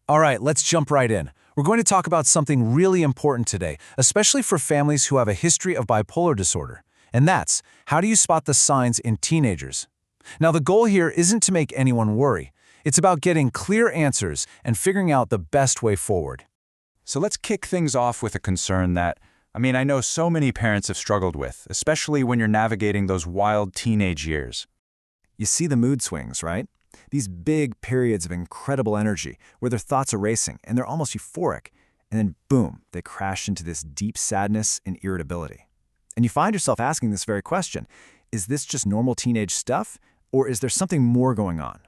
All right, let's jump right in. We're going to talk about something really important today, especially for families who have a history of bipolar disorder. And that's, how do you spot the signs in teenagers? Now, the goal here isn't to make anyone worry. It's about getting clear answers and figuring out the best way forward. So let's kick things off with a concern that, I know so many parents have struggled with, especially when you're navigating those wild teenage years. You see the mood swings, right? These big periods of incredible energy where their thoughts are racing and they're almost euphoric. And then boom, they crash into this deep sadness and irritability. And you find yourself asking this very question, is this just normal teenage stuff or is there something more going on?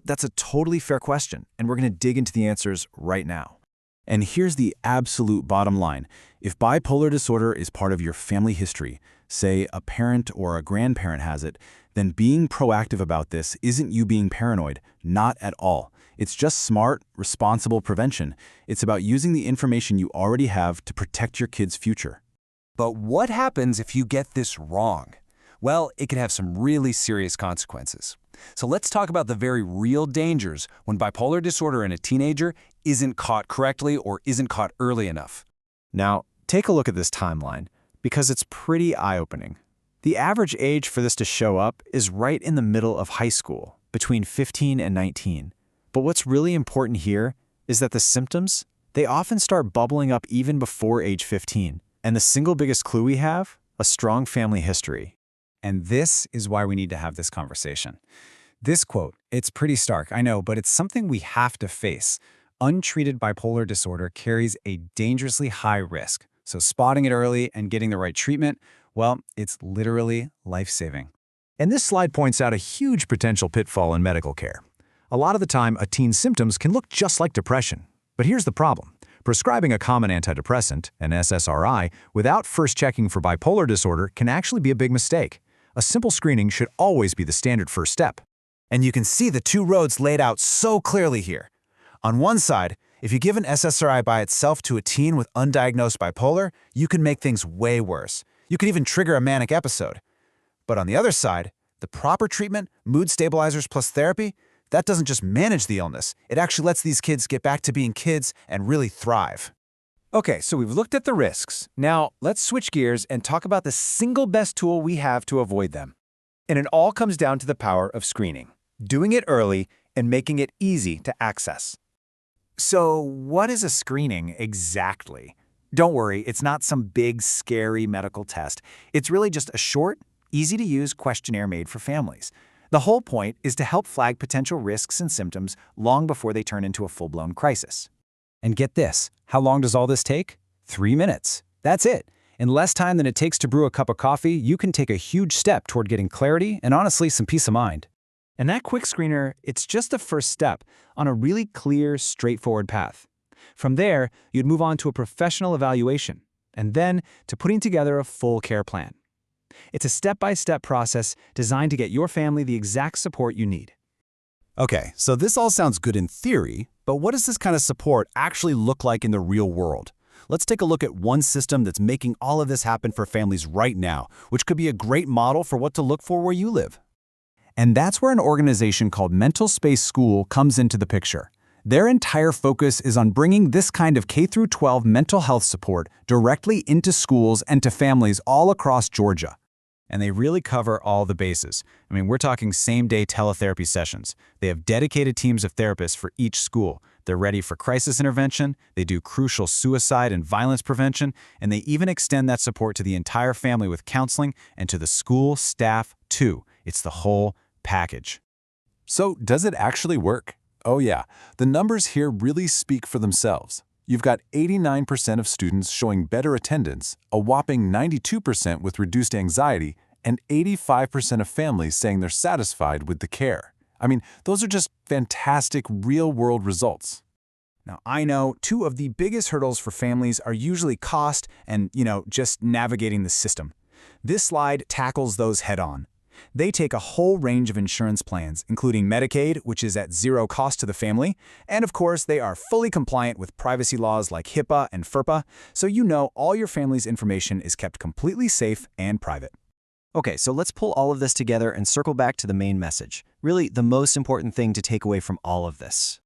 That's a totally fair question, and we're going to dig into the answers right now. And here's the absolute bottom line. If bipolar disorder is part of your family history, say a parent or a grandparent has it, then being proactive about this isn't you being paranoid, not at all. It's just smart, responsible prevention. It's about using the information you already have to protect your kid's future. But what happens if you get this wrong? Well, it can have some really serious consequences. So let's talk about the very real dangers when bipolar disorder in a teenager isn't caught correctly or isn't caught early enough. Now, take a look at this timeline, because it's pretty eye-opening. The average age for this to show up is right in the middle of high school, between 15 and 19. But what's really important here is that the symptoms, they often start bubbling up even before age 15. And the single biggest clue we have? A strong family history. And this is why we need to have this conversation. This quote, it's pretty stark, I know, but it's something we have to face. Untreated bipolar disorder carries a dangerously high risk. So spotting it early and getting the right treatment, well, it's literally life-saving. And this slide points out a huge potential pitfall in medical care. A lot of the time, a teen's symptoms can look just like depression. But here's the problem. Prescribing a common antidepressant, an SSRI, without first checking for bipolar disorder can actually be a big mistake. A simple screening should always be the standard first step. And you can see the two roads laid out so clearly here. On one side, if you give an SSRI by itself to a teen with undiagnosed bipolar, you can make things way worse. You could even trigger a manic episode. But on the other side, the proper treatment, mood stabilizers plus therapy, that doesn't just manage the illness, it actually lets these kids get back to being kids and really thrive. Okay, so we've looked at the risks. Now, let's switch gears and talk about the single best tool we have to avoid them. And it all comes down to the power of screening, doing it early and making it easy to access. So what is a screening exactly? Don't worry, it's not some big, scary medical test. It's really just a short, easy-to-use questionnaire made for families. The whole point is to help flag potential risks and symptoms long before they turn into a full-blown crisis. And get this, how long does all this take? 3 minutes. That's it. In less time than it takes to brew a cup of coffee, you can take a huge step toward getting clarity and honestly some peace of mind. And that quick screener, it's just the first step on a really clear, straightforward path. From there, you'd move on to a professional evaluation, and then to putting together a full care plan. It's a step-by-step process designed to get your family the exact support you need. Okay, so this all sounds good in theory, but what does this kind of support actually look like in the real world? Let's take a look at one system that's making all of this happen for families right now, which could be a great model for what to look for where you live. And that's where an organization called MentalSpace School comes into the picture. Their entire focus is on bringing this kind of K-12 mental health support directly into schools and to families all across Georgia. And they really cover all the bases. We're talking same-day teletherapy sessions. They have dedicated teams of therapists for each school. They're ready for crisis intervention, they do crucial suicide and violence prevention, and they even extend that support to the entire family with counseling and to the school staff too. It's the whole package. So does it actually work? Oh yeah, the numbers here really speak for themselves. You've got 89% of students showing better attendance, a whopping 92% with reduced anxiety, and 85% of families saying they're satisfied with the care. Those are just fantastic real-world results. Now, I know two of the biggest hurdles for families are usually cost and, just navigating the system. This slide tackles those head-on. They take a whole range of insurance plans, including Medicaid, which is at zero cost to the family, and of course, they are fully compliant with privacy laws like HIPAA and FERPA, so all your family's information is kept completely safe and private. Okay, so let's pull all of this together and circle back to the main message. Really, the most important thing to take away from all of this.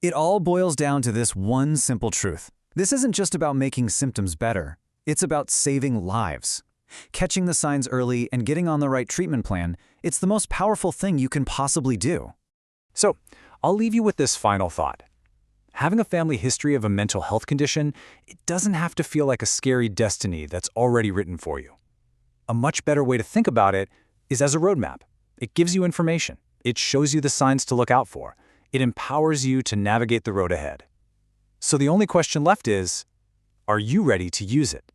It all boils down to this one simple truth. This isn't just about making symptoms better. It's about saving lives. Catching the signs early and getting on the right treatment plan, it's the most powerful thing you can possibly do. So, I'll leave you with this final thought. Having a family history of a mental health condition, it doesn't have to feel like a scary destiny that's already written for you. A much better way to think about it is as a roadmap. It gives you information. It shows you the signs to look out for. It empowers you to navigate the road ahead. So the only question left is, are you ready to use it?